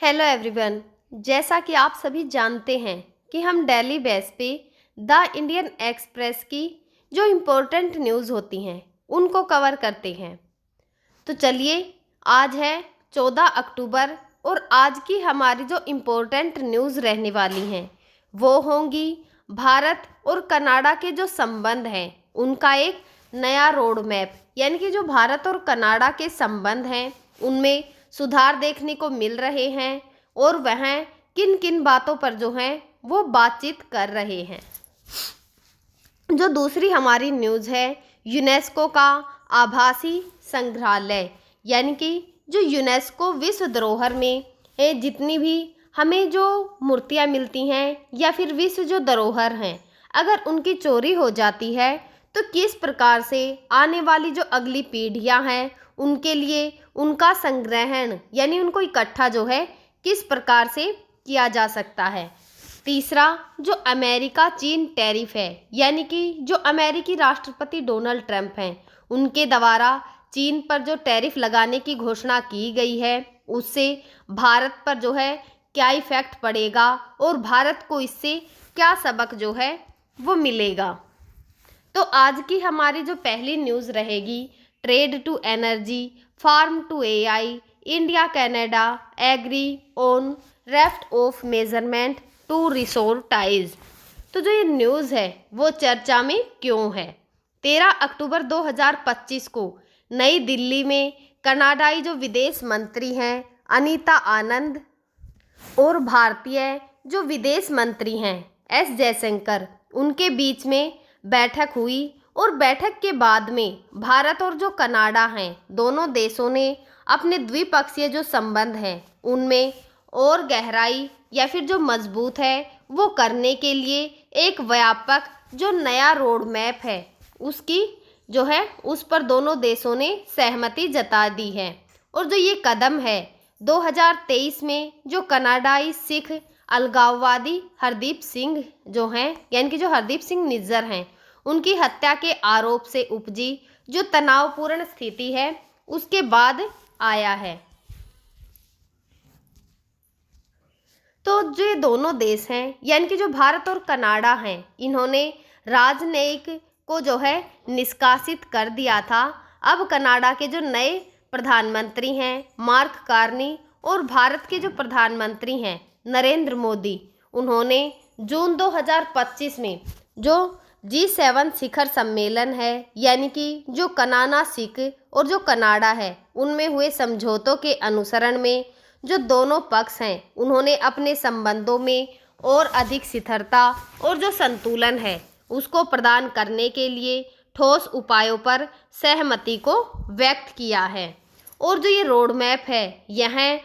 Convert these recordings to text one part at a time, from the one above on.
Hello everyone. जैसा कि आप सभी जानते हैं कि हम डेली बेस पे द इंडियन एक्सप्रेस की जो इम्पोर्टेंट न्यूज़ होती हैं उनको कवर करते हैं। तो चलिए, आज है 14 अक्टूबर और आज की हमारी जो इम्पोर्टेंट न्यूज़ रहने वाली हैं वो होंगी भारत और कनाडा के जो संबंध हैं उनका एक नया रोड मैप, यानी कि जो भारत और कनाडा के संबंध हैं उनमें सुधार देखने को मिल रहे हैं और वह किन किन बातों पर जो हैं वो बातचीत कर रहे हैं। जो दूसरी हमारी न्यूज़ है यूनेस्को का आभासी संग्रहालय, यानी कि जो यूनेस्को विश्व धरोहर में है जितनी भी हमें जो मूर्तियाँ मिलती हैं या फिर विश्व जो धरोहर हैं, अगर उनकी चोरी हो जाती है तो किस प्रकार से आने वाली जो अगली पीढ़ियाँ हैं उनके लिए उनका संग्रहण यानी उनको इकट्ठा जो है किस प्रकार से किया जा सकता है। तीसरा, जो अमेरिका चीन टैरिफ है, यानी कि जो अमेरिकी राष्ट्रपति डोनाल्ड ट्रंप हैं उनके द्वारा चीन पर जो टैरिफ लगाने की घोषणा की गई है उससे भारत पर जो है क्या इफेक्ट पड़ेगा और भारत को इससे क्या सबक जो है वो मिलेगा। तो आज की हमारी जो पहली न्यूज़ रहेगी trade to energy, farm to AI, India Canada agree on raft of measurement to restore ties. तो जो ये न्यूज़ है वो चर्चा में क्यों है। 13 अक्टूबर 2025 को नई दिल्ली में कनाडाई जो विदेश मंत्री हैं अनीता आनंद और भारतीय जो विदेश मंत्री हैं एस जयशंकर, उनके बीच में बैठक हुई और बैठक के बाद में भारत और जो कनाडा हैं दोनों देशों ने अपने द्विपक्षीय जो संबंध हैं उनमें और गहराई या फिर जो मजबूत है वो करने के लिए एक व्यापक जो नया रोड मैप है उसकी जो है उस पर दोनों देशों ने सहमति जता दी है। और जो ये कदम है 2023 में जो कनाडाई सिख अलगाववादी हरदीप सिंह जो हैं यानी कि जो हरदीप सिंह निज्जर हैं उनकी हत्या के आरोप से उपजी जो तनावपूर्ण स्थिति है उसके बाद आया है। तो जो ये दोनों देश हैं यानी कि जो भारत और कनाडा हैं इन्होंने राजनयिक को जो है निष्कासित कर दिया था। अब कनाडा के जो नए प्रधानमंत्री हैं मार्क कार्नी और भारत के जो प्रधानमंत्री हैं नरेंद्र मोदी, उन्होंने जून 2025 में जो G7 शिखर सम्मेलन है यानी कि जो कनाना सिख और जो कनाडा है उनमें हुए समझौतों के अनुसरण में जो दोनों पक्ष हैं उन्होंने अपने संबंधों में और अधिक स्थिरता और जो संतुलन है उसको प्रदान करने के लिए ठोस उपायों पर सहमति को व्यक्त किया है। और जो ये रोड मैप है यह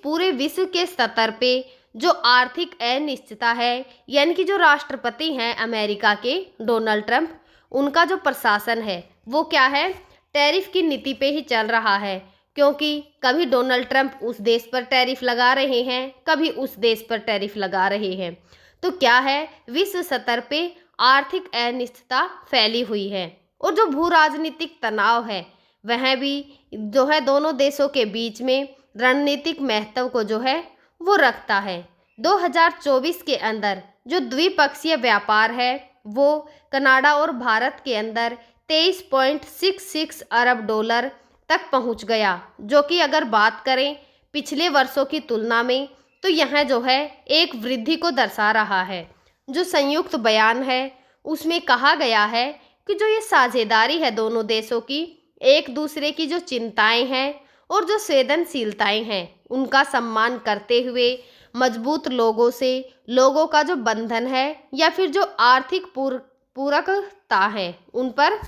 पूरे विश्व के स्तर पे जो आर्थिक अनिश्चितता है यानी कि जो राष्ट्रपति हैं अमेरिका के डोनाल्ड ट्रंप, उनका जो प्रशासन है वो क्या है टैरिफ की नीति पे ही चल रहा है, क्योंकि कभी डोनाल्ड ट्रंप उस देश पर टैरिफ लगा रहे हैं कभी उस देश पर टैरिफ लगा रहे हैं। तो क्या है विश्व स्तर पे आर्थिक अनिश्चितता फैली हुई है और जो भू राजनीतिक तनाव है वह भी जो है दोनों देशों के बीच में रणनीतिक महत्व को जो है वो रखता है। 2024 के अंदर जो द्विपक्षीय व्यापार है वो कनाडा और भारत के अंदर 23.66 अरब डॉलर तक पहुंच गया, जो कि अगर बात करें पिछले वर्षों की तुलना में तो यह जो है एक वृद्धि को दर्शा रहा है। जो संयुक्त बयान है उसमें कहा गया है कि जो ये साझेदारी है दोनों देशों की एक दूसरे की जो चिंताएं हैं और जो संवेदनशीलताएं हैं उनका सम्मान करते हुए मजबूत लोगों का जो बंधन है या फिर जो आर्थिक पूरकता है उन पर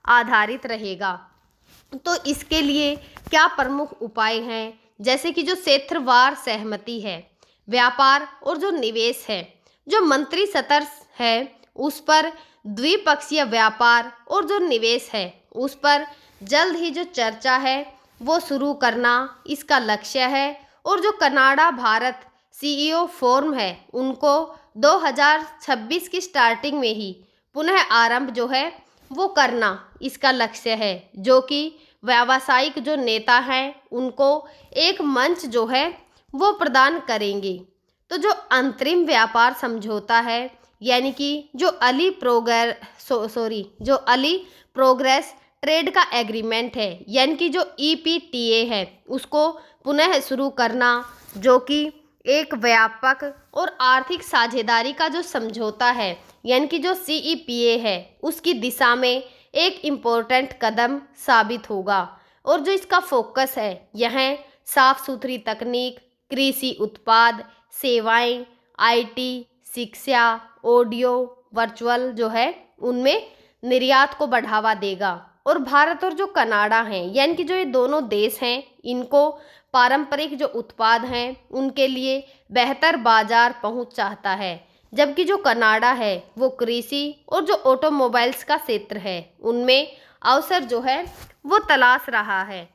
आधारित रहेगा। तो इसके लिए क्या प्रमुख उपाय हैं, जैसे कि जो क्षेत्रवार सहमति है, व्यापार और जो निवेश है, जो मंत्री स्तर है उस पर द्विपक्षीय व्यापार और जो निवेश है उस पर जल्द ही जो चर्चा है वो शुरू करना इसका लक्ष्य है। और जो कनाडा भारत CEO फोरम है उनको 2026 की स्टार्टिंग में ही पुनः आरंभ जो है वो करना इसका लक्ष्य है, जो कि व्यावसायिक जो नेता हैं उनको एक मंच जो है वो प्रदान करेंगे। तो जो अंतरिम व्यापार समझौता है, यानी कि जो अली प्रोग्रेस ट्रेड का एग्रीमेंट है, यानी कि जो EPTA है, उसको पुनः शुरू करना, जो कि एक व्यापक और आर्थिक साझेदारी का जो समझौता है, यानी कि जो CEPA है, उसकी दिशा में एक इम्पोर्टेंट कदम साबित होगा। और जो इसका फोकस है, यह साफ सुथरी तकनीक, कृषि उत्पाद, सेवाएं, IT, शिक्षा, ऑडियो, वर्चुअल जो है उनमें निर्यात को बढ़ावा देगा। और भारत और जो कनाडा हैं, यानी कि जो ये दोनों देश हैं, इनको पारंपरिक जो उत्पाद हैं उनके लिए बेहतर बाजार पहुंच चाहता है, जबकि जो कनाडा है वो कृषि और जो ऑटोमोबाइल्स का क्षेत्र है उनमें अवसर जो है वो तलाश रहा है।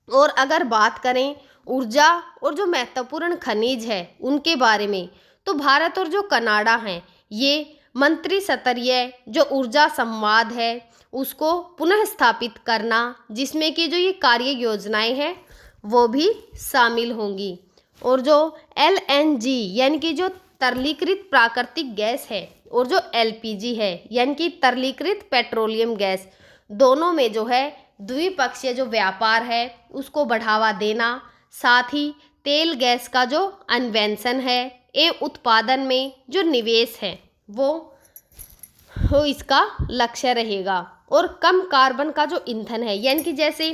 और अगर बात करें ऊर्जा और जो महत्वपूर्ण खनिज है उनके बारे में, तो भारत और जो कनाडा हैं ये मंत्री स्तरीय जो ऊर्जा संवाद है उसको पुनः स्थापित करना, जिसमें कि जो ये कार्य योजनाएं हैं वो भी शामिल होंगी। और जो LNG यानी कि जो तरलीकृत प्राकृतिक गैस है और जो LPG है यानी कि तरलीकृत पेट्रोलियम गैस, दोनों में जो है द्विपक्षीय जो व्यापार है उसको बढ़ावा देना, साथ ही तेल गैस का जो अन्वेषण है एवं उत्पादन में जो निवेश है वो इसका लक्ष्य रहेगा। और कम कार्बन का जो ईंधन है, यानी कि जैसे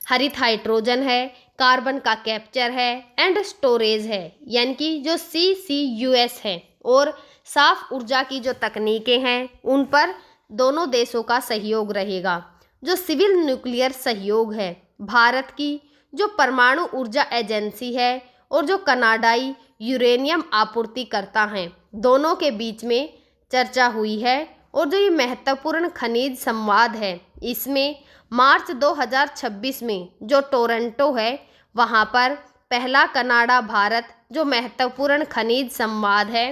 हरित हाइड्रोजन है, कार्बन का कैप्चर है एंड स्टोरेज है, यानी कि जो CCUS है, और साफ ऊर्जा की जो तकनीकें हैं उन पर दोनों देशों का सहयोग रहेगा। जो सिविल न्यूक्लियर सहयोग है, भारत की जो परमाणु ऊर्जा एजेंसी है और जो कनाडाई यूरेनियम आपूर्तिकर्ता हैं, दोनों के बीच में चर्चा हुई है। और जो ये महत्वपूर्ण खनिज संवाद है, इसमें मार्च 2026 में जो टोरंटो है वहाँ पर पहला कनाडा भारत जो महत्वपूर्ण खनिज संवाद है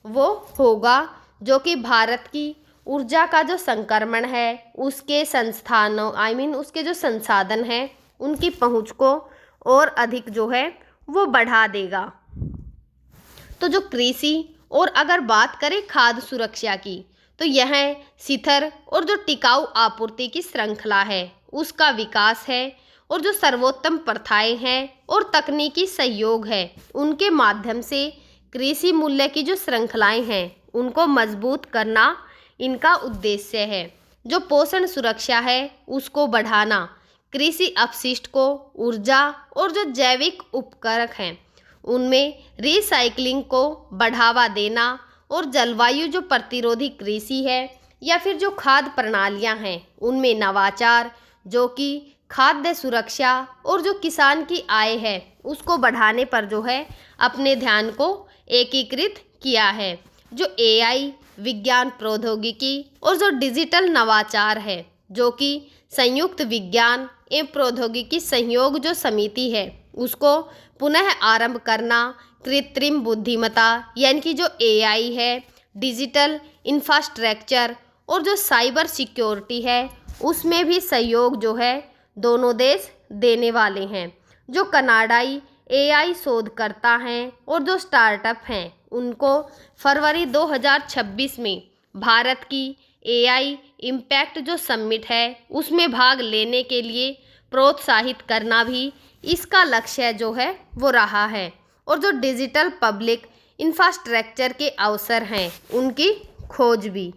वो होगा, जो कि भारत की ऊर्जा का जो संक्रमण है उसके संस्थानों उसके जो संसाधन हैं उनकी पहुँच को और अधिक जो है वो बढ़ा देगा। तो जो कृषि और अगर बात करें खाद्य सुरक्षा की, तो यह स्थिर और जो टिकाऊ आपूर्ति की श्रृंखला है उसका विकास है। और जो सर्वोत्तम प्रथाएं हैं और तकनीकी सहयोग है उनके माध्यम से कृषि मूल्य की जो श्रृंखलाएं हैं उनको मजबूत करना इनका उद्देश्य है। जो पोषण सुरक्षा है उसको बढ़ाना, कृषि अपशिष्ट को ऊर्जा और जो जैविक उपकरक हैं उनमें रिसाइकलिंग को बढ़ावा देना, और जलवायु जो प्रतिरोधी कृषि है या फिर जो खाद्य प्रणालियां हैं उनमें नवाचार, जो कि खाद्य सुरक्षा और जो किसान की आय है उसको बढ़ाने पर जो है अपने ध्यान को एकीकृत किया है। जो AI, विज्ञान प्रौद्योगिकी और जो डिजिटल नवाचार है, जो कि संयुक्त विज्ञान एवं प्रौद्योगिकी सहयोग जो समिति है उसको पुनः आरंभ करना, कृत्रिम बुद्धिमत्ता यानी कि जो AI है, डिजिटल इंफ्रास्ट्रक्चर और जो साइबर सिक्योरिटी है उसमें भी सहयोग जो है दोनों देश देने वाले हैं। जो कनाडाई AI शोधकर्ता हैं और जो स्टार्टअप हैं उनको फरवरी 2026 में भारत की AI इम्पैक्ट जो समिट है उसमें भाग लेने के लिए प्रोत्साहित करना भी इसका लक्ष्य जो है वो रहा है। और जो डिजिटल पब्लिक इंफ्रास्ट्रक्चर के अवसर हैं उनकी खोज भी।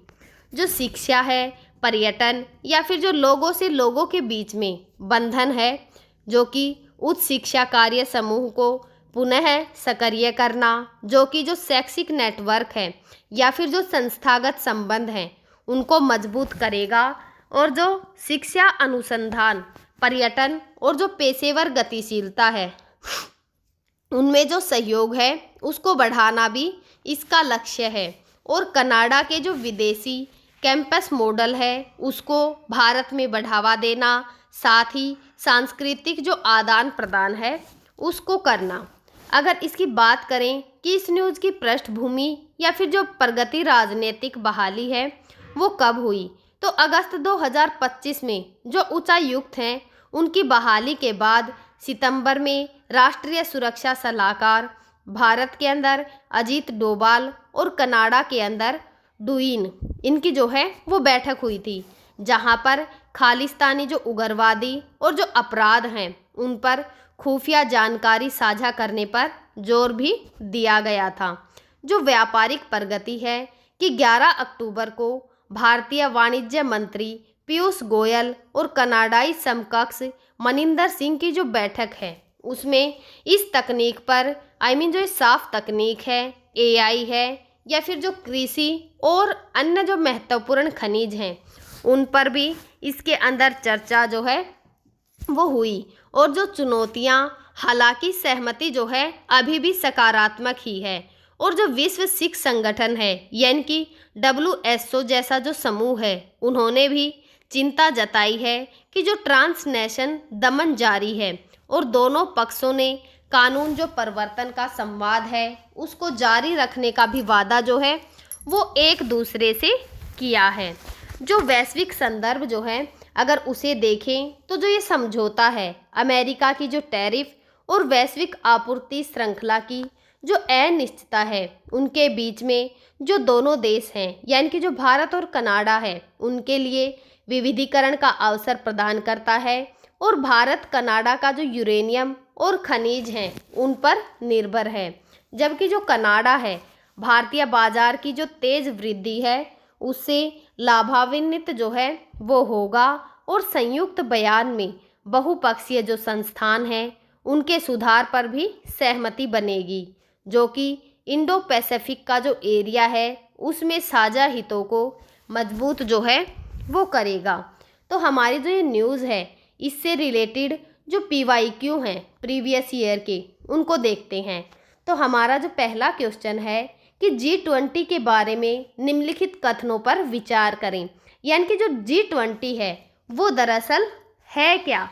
जो शिक्षा है, पर्यटन या फिर जो लोगों से लोगों के बीच में बंधन है, जो कि उच्च शिक्षा कार्य समूह को पुनः सक्रिय करना, जो कि जो शैक्षिक नेटवर्क है या फिर जो संस्थागत संबंध हैं उनको मजबूत करेगा। और जो शिक्षा, अनुसंधान, पर्यटन और जो पेशेवर गतिशीलता है उनमें जो सहयोग है उसको बढ़ाना भी इसका लक्ष्य है। और कनाडा के जो विदेशी कैंपस मॉडल है उसको भारत में बढ़ावा देना, साथ ही सांस्कृतिक जो आदान प्रदान है उसको करना। अगर इसकी बात करें कि इस न्यूज़ की पृष्ठभूमि या फिर जो प्रगति राजनीतिक बहाली है वो कब हुई, तो अगस्त 2025 में जो उच्चायुक्त हैं उनकी बहाली के बाद सितंबर में राष्ट्रीय सुरक्षा सलाहकार, भारत के अंदर अजीत डोभाल और कनाडा के अंदर डुइन, इनकी जो है वो बैठक हुई थी, जहां पर खालिस्तानी जो उग्रवादी और जो अपराध हैं उन पर खुफिया जानकारी साझा करने पर जोर भी दिया गया था। जो व्यापारिक प्रगति है कि 11 अक्टूबर को भारतीय वाणिज्य मंत्री पीयूष गोयल और कनाडाई समकक्ष मनिंदर सिंह की जो बैठक है उसमें इस तकनीक पर जो ये साफ तकनीक है, एआई है या फिर जो कृषि और अन्य जो महत्वपूर्ण खनिज हैं उन पर भी इसके अंदर चर्चा जो है वो हुई। और जो चुनौतियां, हालांकि सहमति जो है अभी भी सकारात्मक ही है। और जो विश्व सिख संगठन है यानी कि WSO जैसा जो समूह है, उन्होंने भी चिंता जताई है कि जो ट्रांसनेशन दमन जारी है और दोनों पक्षों ने कानून जो परिवर्तन का संवाद है उसको जारी रखने का भी वादा जो है वो एक दूसरे से किया है। जो वैश्विक संदर्भ जो है अगर उसे देखें तो जो ये समझौता है अमेरिका की जो टैरिफ और वैश्विक आपूर्ति श्रृंखला की जो अनिश्चितता है उनके बीच में जो दोनों देश हैं यानी कि जो भारत और कनाडा है उनके लिए विविधीकरण का अवसर प्रदान करता है। और भारत कनाडा का जो यूरेनियम और खनिज हैं उन पर निर्भर है, जबकि जो कनाडा है भारतीय बाजार की जो तेज वृद्धि है उससे लाभान्वित जो है वो होगा। और संयुक्त बयान में बहुपक्षीय जो संस्थान हैं उनके सुधार पर भी सहमति बनेगी, जो कि इंडो पैसिफिक का जो एरिया है उसमें साझा हितों को मजबूत जो है वो करेगा। तो हमारी जो ये न्यूज़ है इससे रिलेटेड जो PYQ हैं प्रीवियस ईयर के उनको देखते हैं। तो हमारा जो पहला क्वेश्चन है कि G20 के बारे में निम्नलिखित कथनों पर विचार करें, यानी कि जो G20 है वो दरअसल है क्या।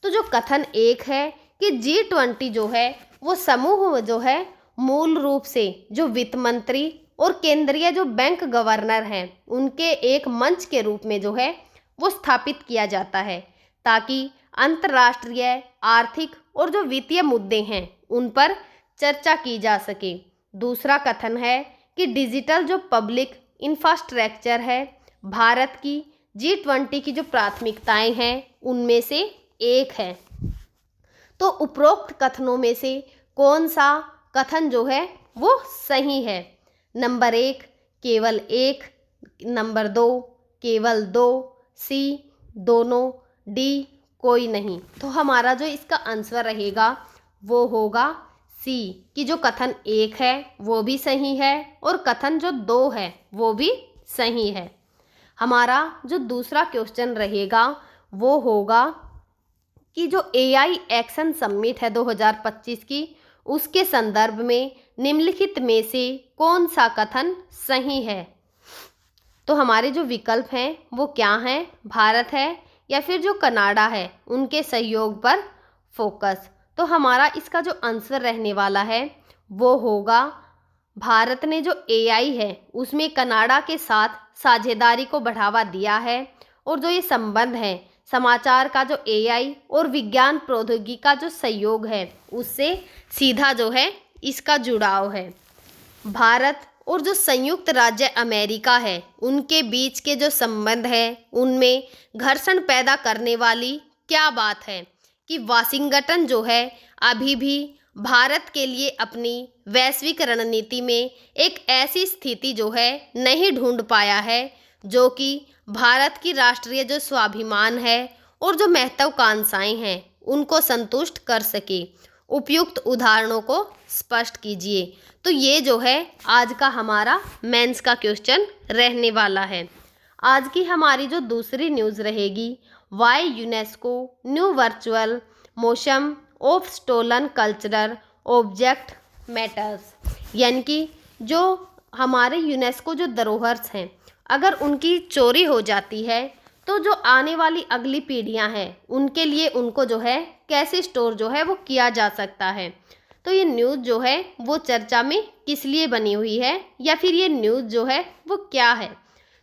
तो जो कथन एक है कि G20 जो है वो समूह जो है मूल रूप से जो वित्त मंत्री और केंद्रीय जो बैंक गवर्नर हैं उनके एक मंच के रूप में जो है वो स्थापित किया जाता है, ताकि अंतर्राष्ट्रीय आर्थिक और जो वित्तीय मुद्दे हैं उन पर चर्चा की जा सके। दूसरा कथन है कि डिजिटल जो पब्लिक इंफ्रास्ट्रक्चर है भारत की G20 की जो प्राथमिकताएं हैं उनमें से एक है। तो उपरोक्त कथनों में से कौन सा कथन जो है वो सही है। नंबर 1 केवल 1, नंबर 2 केवल 2, C दोनों, D कोई नहीं। तो हमारा जो इसका आंसर रहेगा वो होगा C कि जो कथन 1 है वो भी सही है और कथन जो 2 है वो भी सही है। हमारा जो दूसरा क्वेश्चन रहेगा वो होगा कि जो AI एक्शन समिट है 2025 की उसके संदर्भ में निम्नलिखित में से कौन सा कथन सही है। तो हमारे जो विकल्प हैं वो क्या हैं, भारत है या फिर जो कनाडा है उनके सहयोग पर फोकस। तो हमारा इसका जो आंसर रहने वाला है वो होगा भारत ने जो AI है उसमें कनाडा के साथ साझेदारी को बढ़ावा दिया है और जो ये संबंध है समाचार का जो AI और विज्ञान प्रौद्योगिकी का जो सहयोग है उससे सीधा जो है इसका जुड़ाव है। भारत और जो संयुक्त राज्य अमेरिका है उनके बीच के जो संबंध है उनमें घर्षण पैदा करने वाली क्या बात है कि वाशिंगटन जो है अभी भी भारत के लिए अपनी वैश्विक रणनीति में एक ऐसी स्थिति जो है नहीं ढूंढ पाया है जो कि भारत की राष्ट्रीय जो स्वाभिमान है और जो महत्वाकांक्षाएं हैं उनको संतुष्ट कर सके। उपयुक्त उदाहरणों को स्पष्ट कीजिए। तो ये जो है आज का हमारा मेंस का क्वेश्चन रहने वाला है। आज की हमारी जो दूसरी न्यूज़ रहेगी, why UNESCO new virtual museum of stolen cultural object matters, यानी कि जो हमारे यूनेस्को जो धरोहर हैं अगर उनकी चोरी हो जाती है तो जो आने वाली अगली पीढ़ियां हैं उनके लिए उनको जो है कैसे स्टोर जो है वो किया जा सकता है। तो ये न्यूज़ जो है वो चर्चा में किस लिए बनी हुई है या फिर ये न्यूज़ जो है वो क्या है।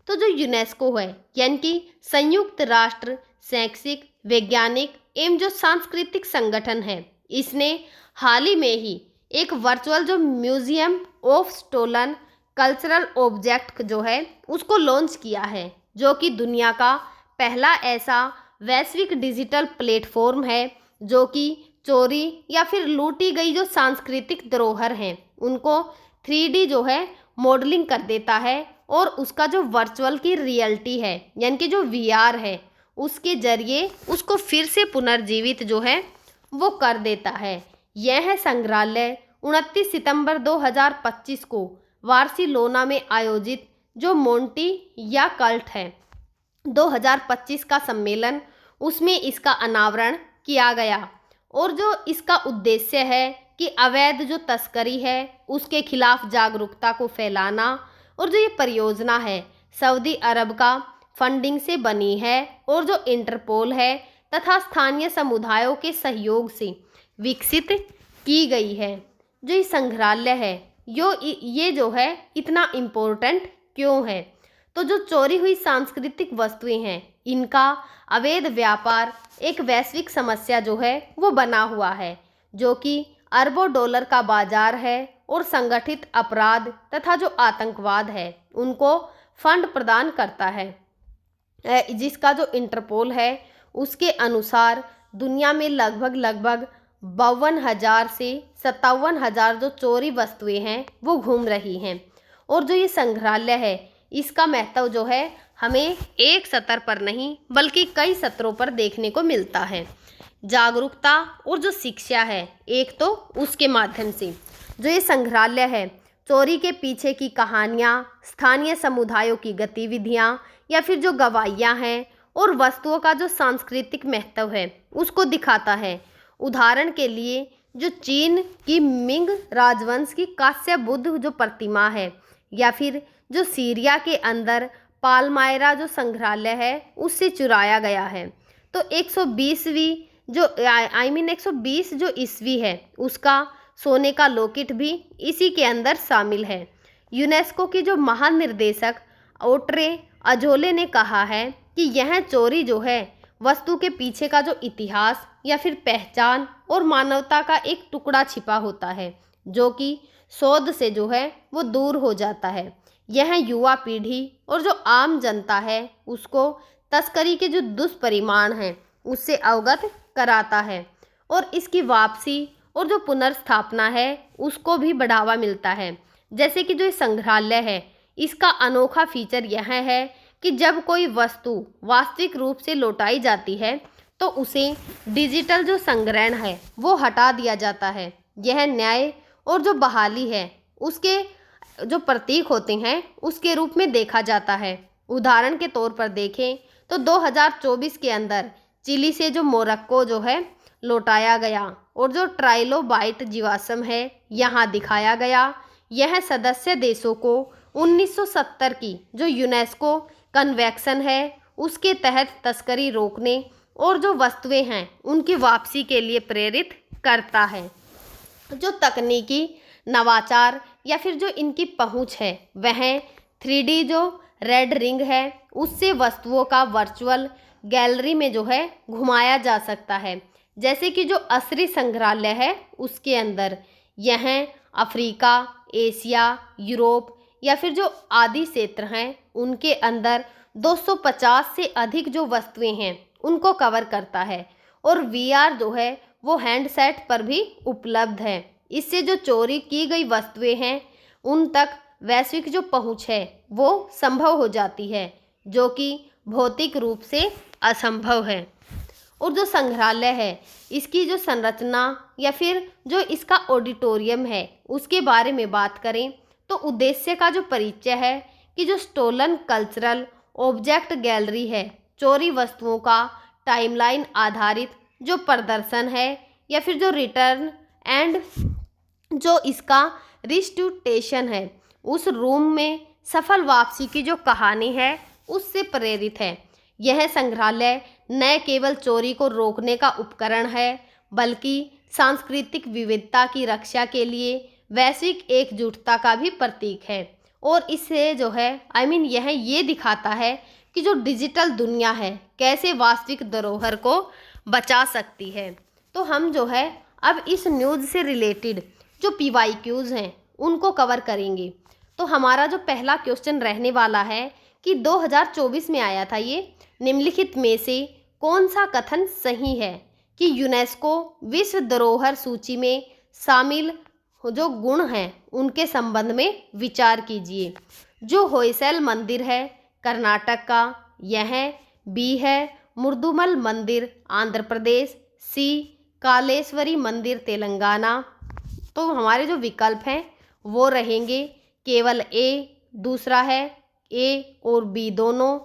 तो जो यूनेस्को है यानी कि संयुक्त राष्ट्र शैक्षिक वैज्ञानिक एवं जो सांस्कृतिक संगठन है इसने हाल ही में ही एक वर्चुअल जो museum of stolen cultural object जो है उसको लॉन्च किया है, जो कि दुनिया का पहला ऐसा वैश्विक डिजिटल प्लेटफॉर्म है जो कि चोरी या फिर लूटी गई जो सांस्कृतिक धरोहर हैं उनको 3D जो है मॉडलिंग कर देता है और उसका जो वर्चुअल की रियलिटी है यानी कि जो VR है उसके जरिए उसको फिर से पुनर्जीवित जो है वो कर देता है। यह संग्रहालय 29 सितंबर 2025 को बार्सिलोना में आयोजित जो मोंटी या कल्ट है 2025 का सम्मेलन उसमें इसका अनावरण किया गया और जो इसका उद्देश्य है कि अवैध जो तस्करी है उसके खिलाफ जागरूकता को फैलाना और जो ये परियोजना है सऊदी अरब का फंडिंग से बनी है और जो इंटरपोल है तथा स्थानीय समुदायों के सहयोग से विकसित की गई है। जो ये संग्रहालय है ये जो है इतना इम्पोर्टेंट क्यों है, तो जो चोरी हुई सांस्कृतिक वस्तुएं हैं इनका अवैध व्यापार एक वैश्विक समस्या जो है वो बना हुआ है, जो कि अरबों डॉलर का बाजार है और संगठित अपराध तथा जो आतंकवाद है उनको फंड प्रदान करता है। जिसका जो इंटरपोल है उसके अनुसार दुनिया में लगभग 52,000 से 57,000 जो चोरी वस्तुएं हैं वो घूम रही हैं। और जो ये संग्रहालय है इसका महत्व जो है हमें एक सत्र पर नहीं बल्कि कई सत्रों पर देखने को मिलता है। जागरूकता और जो शिक्षा है एक तो उसके माध्यम से जो ये संग्रहालय है चोरी के पीछे की कहानियाँ, स्थानीय समुदायों की गतिविधियाँ या फिर जो गवाहियाँ हैं और वस्तुओं का जो सांस्कृतिक महत्व है उसको दिखाता है। उदाहरण के लिए जो चीन की मिंग राजवंश की कांस्य बुद्ध जो प्रतिमा है या फिर जो सीरिया के अंदर पालमायरा जो संग्रहालय है उससे चुराया गया है। तो 120वीं जो 120 जो ईस्वी है उसका सोने का लॉकेट भी इसी के अंदर शामिल है। यूनेस्को की जो महानिर्देशक ओट्रे अजोले ने कहा है कि यह चोरी जो है वस्तु के पीछे का जो इतिहास या फिर पहचान और मानवता का एक टुकड़ा छिपा होता है, जो कि शोध से जो है वो दूर हो जाता है। यह युवा पीढ़ी और जो आम जनता है उसको तस्करी के जो दुष्परिमाण हैं उससे अवगत कराता है और इसकी वापसी और जो पुनर्स्थापना है उसको भी बढ़ावा मिलता है। जैसे कि जो ये संग्रहालय है इसका अनोखा फीचर यह है कि जब कोई वस्तु वास्तविक रूप से लौटाई जाती है तो उसे डिजिटल जो संग्रहण है वो हटा दिया जाता है। यह न्याय और जो बहाली है उसके जो प्रतीक होते हैं उसके रूप में देखा जाता है। उदाहरण के तौर पर देखें तो 2024 के अंदर चिली से जो मोरक्को जो है लौटाया गया और जो ट्राइलोबाइट जीवाश्म है यहाँ दिखाया गया। यह सदस्य देशों को 1970 की जो यूनेस्को कन्वेंशन है उसके तहत तस्करी रोकने और जो वस्तुएं हैं उनकी वापसी के लिए प्रेरित करता है। जो तकनीकी नवाचार या फिर जो इनकी पहुंच है वह 3D जो रेड रिंग है उससे वस्तुओं का वर्चुअल गैलरी में जो है घुमाया जा सकता है। जैसे कि जो असली संग्रहालय है उसके अंदर यह अफ्रीका, एशिया, यूरोप या फिर जो आदि क्षेत्र हैं उनके अंदर 250 से अधिक जो वस्तुएं हैं उनको कवर करता है। और VR जो है वो हैंडसेट पर भी उपलब्ध है। इससे जो चोरी की गई वस्तुएं हैं उन तक वैश्विक जो पहुंच है वो संभव हो जाती है, जो कि भौतिक रूप से असंभव है। और जो संग्रहालय है इसकी जो संरचना या फिर जो इसका ऑडिटोरियम है उसके बारे में बात करें तो उद्देश्य का जो परिचय है कि जो स्टोलन कल्चरल ऑब्जेक्ट गैलरी है चोरी वस्तुओं का टाइमलाइन आधारित जो प्रदर्शन है या फिर जो रिटर्न एंड जो इसका रिस्टिट्यूशन है उस रूम में सफल वापसी की जो कहानी है उससे प्रेरित है। यह संग्रहालय न केवल चोरी को रोकने का उपकरण है बल्कि सांस्कृतिक विविधता की रक्षा के लिए वैश्विक एकजुटता का भी प्रतीक है। और इससे जो है यह ये दिखाता है कि जो डिजिटल दुनिया है कैसे वास्तविक धरोहर को बचा सकती है। तो हम जो है अब इस न्यूज़ से रिलेटेड जो PYQs हैं उनको कवर करेंगे। तो हमारा जो पहला क्वेश्चन रहने वाला है कि 2024 में आया था ये, निम्नलिखित में से कौन सा कथन सही है कि यूनेस्को विश्व धरोहर सूची में शामिल जो गुण हैं उनके संबंध में विचार कीजिए। जो होयसल मंदिर है कर्नाटक का, यह बी है मुर्दुमल मंदिर आंध्र प्रदेश, सी कालेश्वरी मंदिर तेलंगाना। तो हमारे जो विकल्प हैं वो रहेंगे केवल ए, दूसरा है ए और बी दोनों,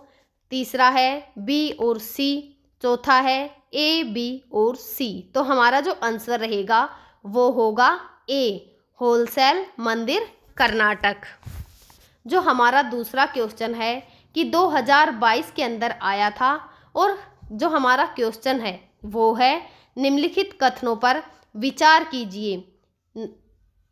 तीसरा है बी और सी, चौथा है ए, बी और सी। तो हमारा जो आंसर रहेगा वो होगा ए, होलसेल मंदिर कर्नाटक। जो हमारा दूसरा क्वेश्चन है कि 2022 के अंदर आया था और जो हमारा क्वेश्चन है वो है निम्नलिखित कथनों पर विचार कीजिए।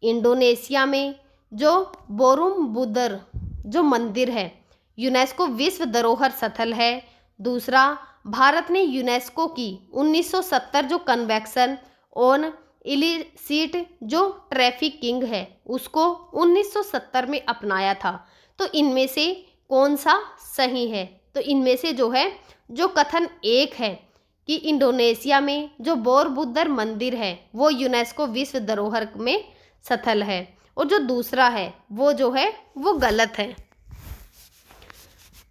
इंडोनेशिया में जो बोरोबुदर जो मंदिर है यूनेस्को विश्व धरोहर स्थल है। दूसरा, भारत ने यूनेस्को की 1970 जो कन्वेंशन ऑन इलिसिट जो ट्रैफिकिंग है उसको 1970 में अपनाया था। तो इनमें से कौन सा सही है? तो इनमें से जो है जो कथन एक है कि इंडोनेशिया में जो बोरोबुदर मंदिर है वो यूनेस्को विश्व धरोहर में स्थल है, और जो दूसरा है वो जो है वो गलत है।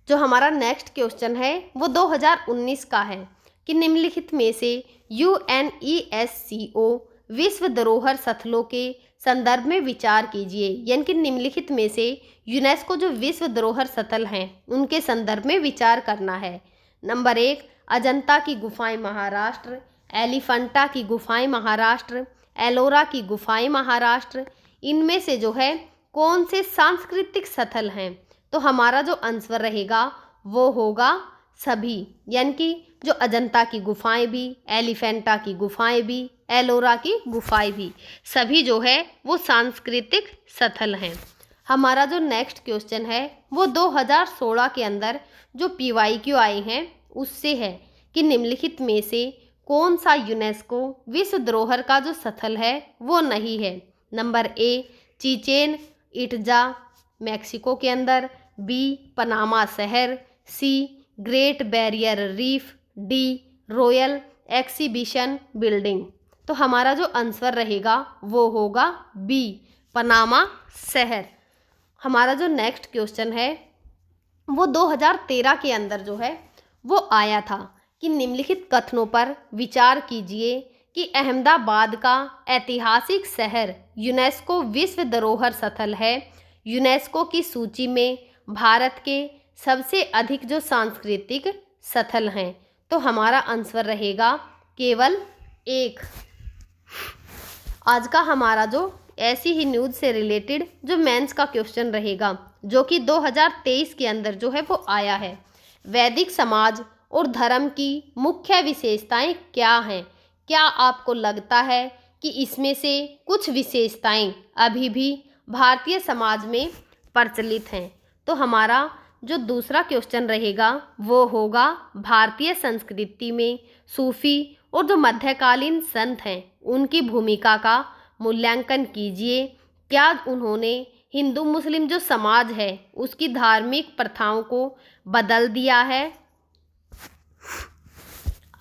जो हमारा नेक्स्ट क्वेश्चन है वो 2019 का है कि निम्नलिखित में से UNESCO विश्व धरोहर स्थलों के संदर्भ में विचार कीजिए। यानी कि निम्नलिखित में से यूनेस्को जो विश्व धरोहर स्थल हैं उनके संदर्भ में विचार करना है। नंबर 1, अजंता की गुफाएं महाराष्ट्र, एलिफेंटा की गुफाएं महाराष्ट्र, एलोरा की गुफाएं महाराष्ट्र। इनमें से जो है कौन से सांस्कृतिक स्थल हैं? तो हमारा जो आंसर रहेगा वो होगा सभी, यानी कि जो अजंता की गुफाएं भी, एलिफेंटा की गुफाएं भी, एलोरा की गुफाएं भी, सभी जो है वो सांस्कृतिक स्थल हैं। हमारा जो नेक्स्ट क्वेश्चन है वो 2016 के अंदर जो PYQ आए हैं उससे है कि निम्नलिखित में से कौन सा यूनेस्को विश्व धरोहर का जो स्थल है वो नहीं है। Number A, Chichen Itza Mexico के अंदर, बी पनामा शहर, C great barrier reef, D royal exhibition building. तो हमारा जो आंसर रहेगा वो होगा बी पनामा शहर। हमारा जो नेक्स्ट क्वेश्चन है वो 2013 के अंदर जो है वो आया था कि निम्नलिखित कथनों पर विचार कीजिए कि अहमदाबाद का ऐतिहासिक शहर यूनेस्को विश्व धरोहर स्थल है। यूनेस्को की सूची में भारत के सबसे अधिक जो सांस्कृतिक स्थल हैं। तो हमारा आंसर रहेगा केवल एक। आज का हमारा जो ऐसी ही न्यूज़ से रिलेटेड जो मेंस का क्वेश्चन रहेगा जो कि 2023 के अंदर जो है वो आया है। वैदिक समाज और धर्म की मुख्य विशेषताएं क्या हैं? क्या आपको लगता है कि इसमें से कुछ विशेषताएं अभी भी भारतीय समाज में प्रचलित हैं? तो हमारा जो दूसरा क्वेश्चन रहेगा वो होगा भारतीय संस्कृति में सूफी और जो मध्यकालीन संत हैं उनकी भूमिका का मूल्यांकन कीजिए। क्या उन्होंने हिंदू मुस्लिम जो समाज है उसकी धार्मिक प्रथाओं को बदल दिया है?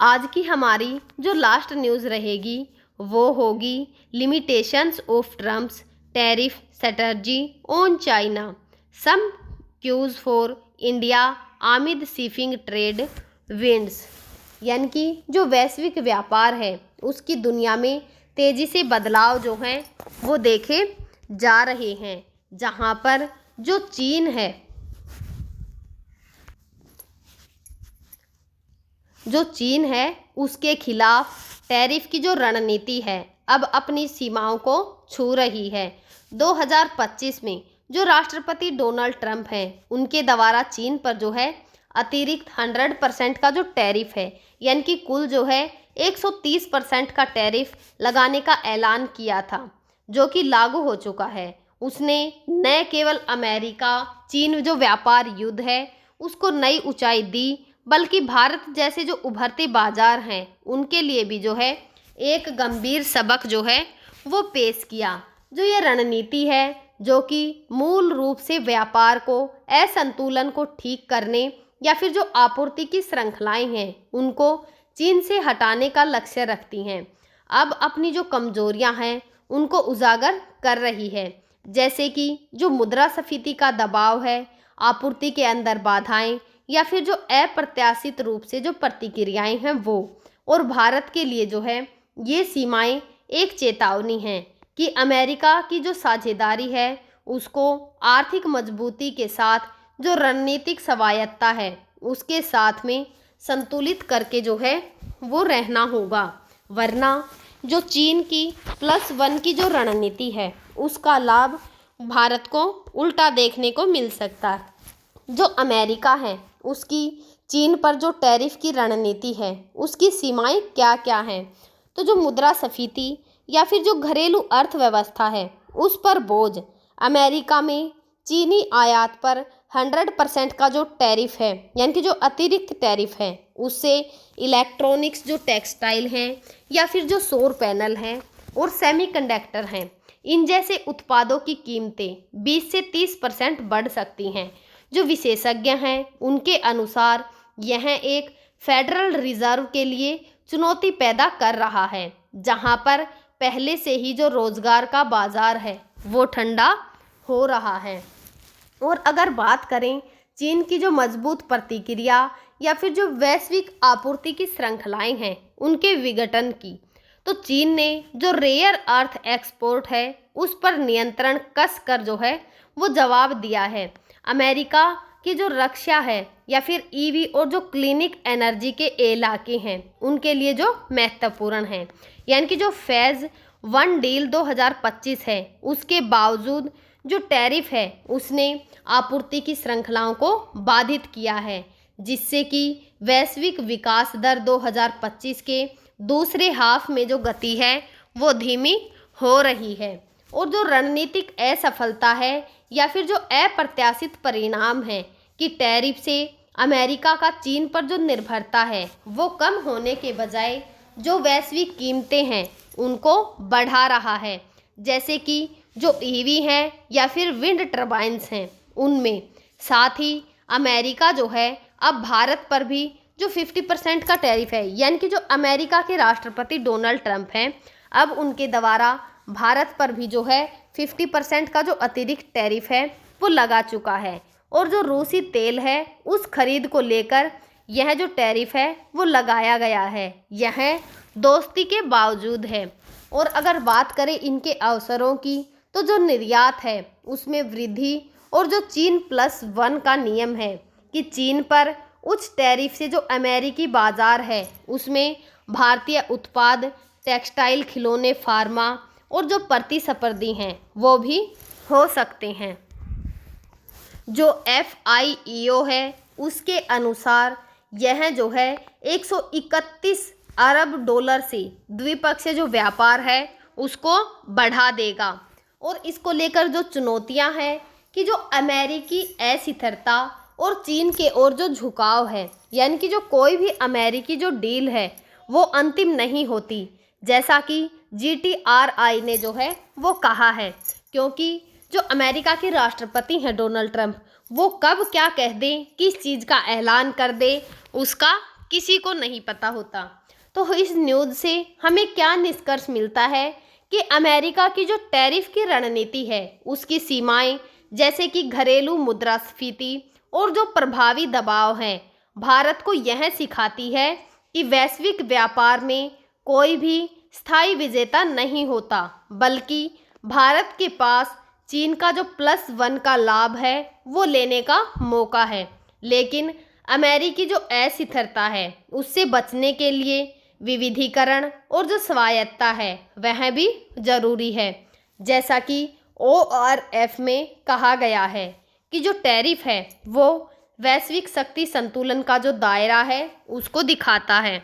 आज की हमारी जो लास्ट न्यूज़ रहेगी वो होगी limitations of Trump's tariff strategy on China, some cues for India amid shipping trade winds. यानी कि जो वैश्विक व्यापार है उसकी दुनिया में तेज़ी से बदलाव जो हैं वो देखे जा रहे हैं, जहां पर जो चीन है उसके खिलाफ टैरिफ की जो रणनीति है अब अपनी सीमाओं को छू रही है। 2025 में जो राष्ट्रपति डोनाल्ड ट्रंप हैं उनके द्वारा चीन पर जो है अतिरिक्त 100% का जो टैरिफ है यानी कि कुल जो है 130% का टैरिफ लगाने का ऐलान किया था, जो कि लागू हो चुका है। उसने न केवल अमेरिका चीन जो व्यापार युद्ध है उसको नई ऊंचाई दी, बल्कि भारत जैसे जो उभरते बाजार हैं उनके लिए भी जो है एक गंभीर सबक जो है वो पेश किया। जो ये रणनीति है जो कि मूल रूप से व्यापार को असंतुलन को ठीक करने या फिर जो आपूर्ति की श्रृंखलाएं हैं उनको चीन से हटाने का लक्ष्य रखती हैं, अब अपनी जो कमजोरियां हैं उनको उजागर कर रही है, जैसे कि जो मुद्रास्फीति का दबाव है, आपूर्ति के अंदर बाधाएं या फिर जो अप्रत्याशित रूप से जो प्रतिक्रियाएं हैं वो। और भारत के लिए जो है ये सीमाएं एक चेतावनी हैं कि अमेरिका की जो साझेदारी है उसको आर्थिक मजबूती के साथ जो रणनीतिक स्वायत्ता है उसके साथ में संतुलित करके जो है वो रहना होगा, वरना जो चीन की +1 की जो रणनीति है उसका लाभ भारत को उल्टा देखने को मिल सकता है। जो अमेरिका है उसकी चीन पर जो टैरिफ की रणनीति है उसकी सीमाएं क्या क्या हैं, तो जो मुद्रास्फीति या फिर जो घरेलू अर्थव्यवस्था है उस पर बोझ, अमेरिका में चीनी आयात पर 100% का जो टैरिफ है यानी कि जो अतिरिक्त टैरिफ है उससे इलेक्ट्रॉनिक्स जो टेक्सटाइल हैं या फिर जो सौर पैनल हैं और सेमीकंडक्टर हैं इन जैसे उत्पादों की कीमतें 20 से 30% बढ़ सकती हैं। जो विशेषज्ञ हैं उनके अनुसार यह एक फेडरल रिजर्व के लिए चुनौती पैदा कर रहा है, जहां पर पहले से ही जो रोजगार का बाजार है वो ठंडा हो रहा है। और अगर बात करें चीन की जो मजबूत प्रतिक्रिया या फिर जो वैश्विक आपूर्ति की श्रृंखलाएं हैं उनके विघटन की, तो चीन ने जो रेयर अर्थ एक्सपोर्ट है उस पर नियंत्रण कस कर जो है वो जवाब दिया है। अमेरिका की जो रक्षा है या फिर ईवी और जो क्लीनिक एनर्जी के इलाके हैं उनके लिए जो महत्वपूर्ण है, यानी कि जो फेज़ 1 डील 2025 है उसके बावजूद जो टैरिफ है उसने आपूर्ति की श्रृंखलाओं को बाधित किया है, जिससे कि वैश्विक विकास दर 2025 के दूसरे हाफ में जो गति है वो धीमी हो रही है। और जो रणनीतिक असफलता है या फिर जो अप्रत्याशित परिणाम है कि टैरिफ से अमेरिका का चीन पर जो निर्भरता है वो कम होने के बजाय जो वैश्विक कीमतें हैं उनको बढ़ा रहा है, जैसे कि जो ईवी हैं या फिर विंड टर्बाइन्स हैं उनमें। साथ ही अमेरिका जो है अब भारत पर भी जो 50% का टैरिफ है, यानी कि जो अमेरिका के राष्ट्रपति डोनाल्ड ट्रंप हैं अब उनके द्वारा भारत पर भी जो है 50% का जो अतिरिक्त टैरिफ है वो लगा चुका है। और जो रूसी तेल है उस खरीद को लेकर यह जो टैरिफ है वो लगाया गया है, यह दोस्ती के बावजूद है। और अगर बात करें इनके अवसरों की, तो जो निर्यात है उसमें वृद्धि और जो चीन +1 का नियम है कि चीन पर उच्च टैरिफ से जो अमेरिकी बाजार है उसमें भारतीय उत्पाद, टेक्सटाइल, खिलौने, फार्मा और जो प्रतिस्पर्धी हैं वो भी हो सकते हैं। जो FIEO है उसके अनुसार यह जो है 131 अरब डॉलर से द्विपक्षीय जो व्यापार है उसको बढ़ा देगा। और इसको लेकर जो चुनौतियां हैं कि जो अमेरिकी अस्थिरता और चीन के ओर जो झुकाव है, यानी कि जो कोई भी अमेरिकी जो डील है वो अंतिम नहीं होती, जैसा कि GTRI ने जो है वो कहा है, क्योंकि जो अमेरिका के राष्ट्रपति हैं डोनाल्ड ट्रंप वो कब क्या कह दें, किस चीज़ का ऐलान कर दे उसका किसी को नहीं पता होता। तो इस न्यूज़ से हमें क्या निष्कर्ष मिलता है कि अमेरिका की जो टैरिफ की रणनीति है उसकी सीमाएं, जैसे कि घरेलू मुद्रास्फीति और जो प्रभावी दबाव है, भारत को यह सिखाती है कि वैश्विक व्यापार में कोई भी स्थायी विजेता नहीं होता, बल्कि भारत के पास चीन का जो +1 का लाभ है वो लेने का मौका है। लेकिन अमेरिकी जो अस्थिरता है उससे बचने के लिए विविधीकरण और जो स्वायत्ता है वह भी जरूरी है, जैसा कि ORF में कहा गया है कि जो टैरिफ है वो वैश्विक शक्ति संतुलन का जो दायरा है उसको दिखाता है।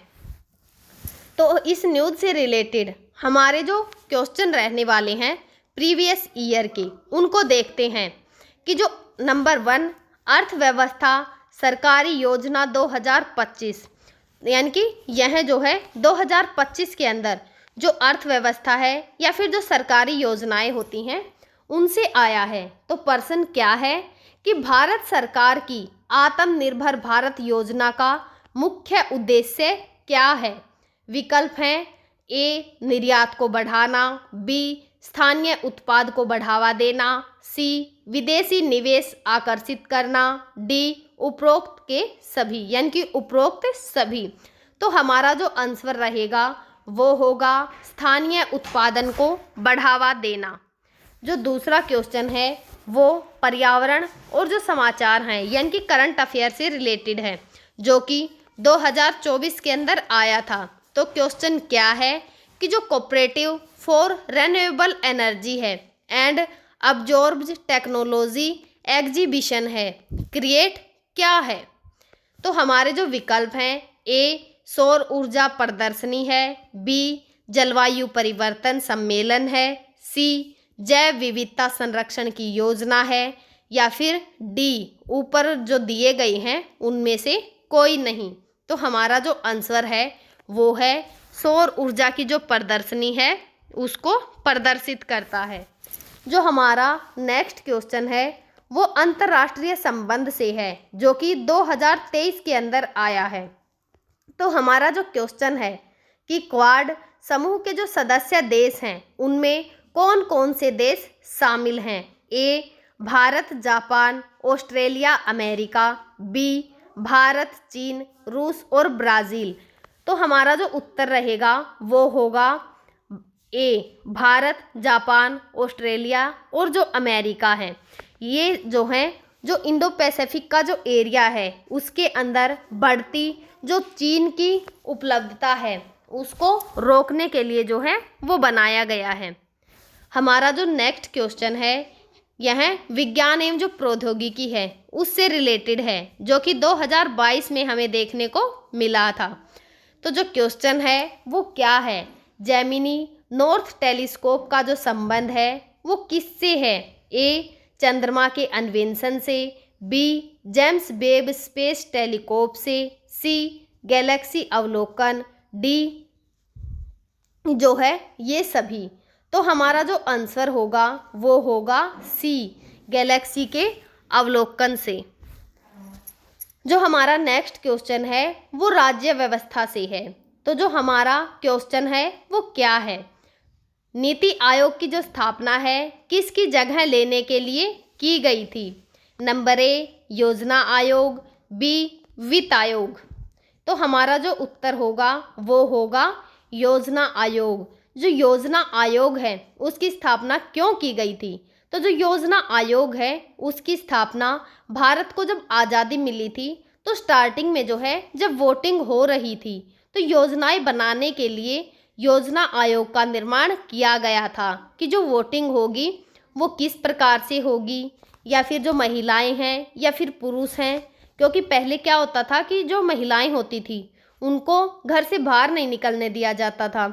तो इस न्यूज़ से रिलेटेड हमारे जो क्वेश्चन रहने वाले हैं प्रीवियस ईयर के, उनको देखते हैं कि जो नंबर 1 अर्थव्यवस्था सरकारी योजना 2025, यानी कि यह जो है 2025 के अंदर जो अर्थव्यवस्था है या फिर जो सरकारी योजनाएं होती हैं उनसे आया है। तो प्रश्न क्या है कि भारत सरकार की आत्मनिर्भर भारत योजना का मुख्य उद्देश्य क्या है? विकल्प हैं ए निर्यात को बढ़ाना, बी स्थानीय उत्पाद को बढ़ावा देना, सी विदेशी निवेश आकर्षित करना, डी उपरोक्त के सभी, यानी कि उपरोक्त सभी। तो हमारा जो आंसर रहेगा वो होगा स्थानीय उत्पादन को बढ़ावा देना। जो दूसरा क्वेश्चन है वो पर्यावरण और जो समाचार हैं यानी कि करंट अफेयर से रिलेटेड है, जो कि 2024 के अंदर आया था। तो क्वेश्चन क्या है कि जो कोऑपरेटिव फॉर रिन्यूएबल एनर्जी है एंड अब्जॉर्ब्ड टेक्नोलॉजी एग्जीबिशन है, क्रिएट क्या है? तो हमारे जो विकल्प हैं ए सौर ऊर्जा प्रदर्शनी है, बी जलवायु परिवर्तन सम्मेलन है, सी जैव विविधता संरक्षण की योजना है, या फिर डी ऊपर जो दिए गए हैं उनमें से कोई नहीं। तो हमारा जो आंसर है वो है सौर ऊर्जा की जो प्रदर्शनी है उसको प्रदर्शित करता है। जो हमारा नेक्स्ट क्वेश्चन है वो अंतर्राष्ट्रीय संबंध से है, जो कि 2023 के अंदर आया है। तो हमारा जो क्वेश्चन है कि क्वाड समूह के जो सदस्य देश हैं उनमें कौन कौन से देश शामिल हैं? A Bharat, Japan, Australia, America, B Bharat, चीन, रूस और ब्राज़ील। तो हमारा जो उत्तर रहेगा वो होगा ए भारत, जापान, ऑस्ट्रेलिया और जो अमेरिका है। ये जो हैं जो इंडो पैसिफिक का जो एरिया है उसके अंदर बढ़ती जो चीन की उपलब्धता है उसको रोकने के लिए जो है वो बनाया गया है। हमारा जो नेक्स्ट क्वेश्चन है यह विज्ञान एवं जो प्रौद्योगिकी है उससे रिलेटेड है, जो कि 2022 में हमें देखने को मिला था। तो जो क्वेश्चन है वो क्या है? जेमिनी नॉर्थ टेलीस्कोप का जो संबंध है वो किससे है? ए चंद्रमा के अन्वेषण से, B James Webb space telescope से, सी गैलेक्सी अवलोकन, डी जो है ये सभी। तो हमारा जो आंसर होगा वो होगा सी गैलेक्सी के अवलोकन से। जो हमारा नेक्स्ट क्वेश्चन है वो राज्य व्यवस्था से है। तो जो हमारा क्वेश्चन है वो क्या है? नीति आयोग की जो स्थापना है किसकी जगह लेने के लिए की गई थी? नंबर ए योजना आयोग, बी वित्त आयोग। तो हमारा जो उत्तर होगा वो होगा योजना आयोग। जो योजना आयोग है उसकी स्थापना क्यों की गई थी? तो जो योजना आयोग है उसकी स्थापना भारत को जब आज़ादी मिली थी तो स्टार्टिंग में जो है जब वोटिंग हो रही थी तो योजनाएं बनाने के लिए योजना आयोग का निर्माण किया गया था कि जो वोटिंग होगी वो किस प्रकार से होगी, या फिर जो महिलाएं हैं या फिर पुरुष हैं। क्योंकि पहले क्या होता था कि जो महिलाएं होती थी उनको घर से बाहर नहीं निकलने दिया जाता था।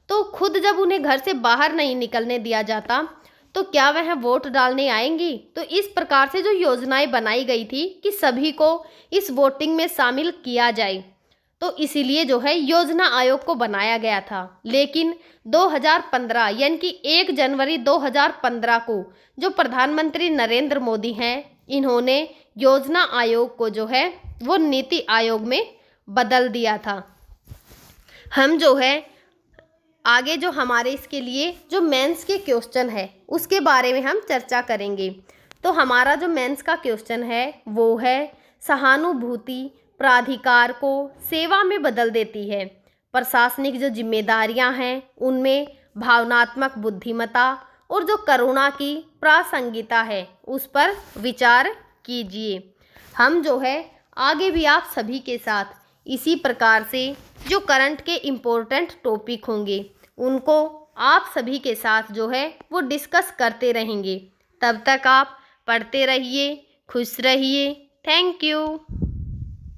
तो खुद जब उन्हें घर से बाहर नहीं निकलने दिया जाता तो क्या वह वोट डालने आएंगी? तो इस प्रकार से जो योजनाएं बनाई गई थी कि सभी को इस वोटिंग में शामिल किया जाए, तो इसीलिए जो है योजना आयोग को बनाया गया था। लेकिन 2015 यानी कि 1 जनवरी 2015 को जो प्रधानमंत्री नरेंद्र मोदी हैं इन्होंने योजना आयोग को जो है वो नीति आयोग में बदल दिया था। हम जो है आगे जो हमारे इसके लिए जो मेंस के क्वेश्चन है उसके बारे में हम चर्चा करेंगे। तो हमारा जो मेंस का क्वेश्चन है वो है सहानुभूति प्राधिकार को सेवा में बदल देती है। प्रशासनिक जो जिम्मेदारियां हैं उनमें भावनात्मक बुद्धिमत्ता और जो करुणा की प्रासंगिकता है उस पर विचार कीजिए। हम जो है आगे भी आप सभी के साथ इसी प्रकार से जो करंट के इम्पोर्टेंट टॉपिक होंगे उनको आप सभी के साथ जो है वो डिस्कस करते रहेंगे। तब तक आप पढ़ते रहिए, खुश रहिए। Thank you.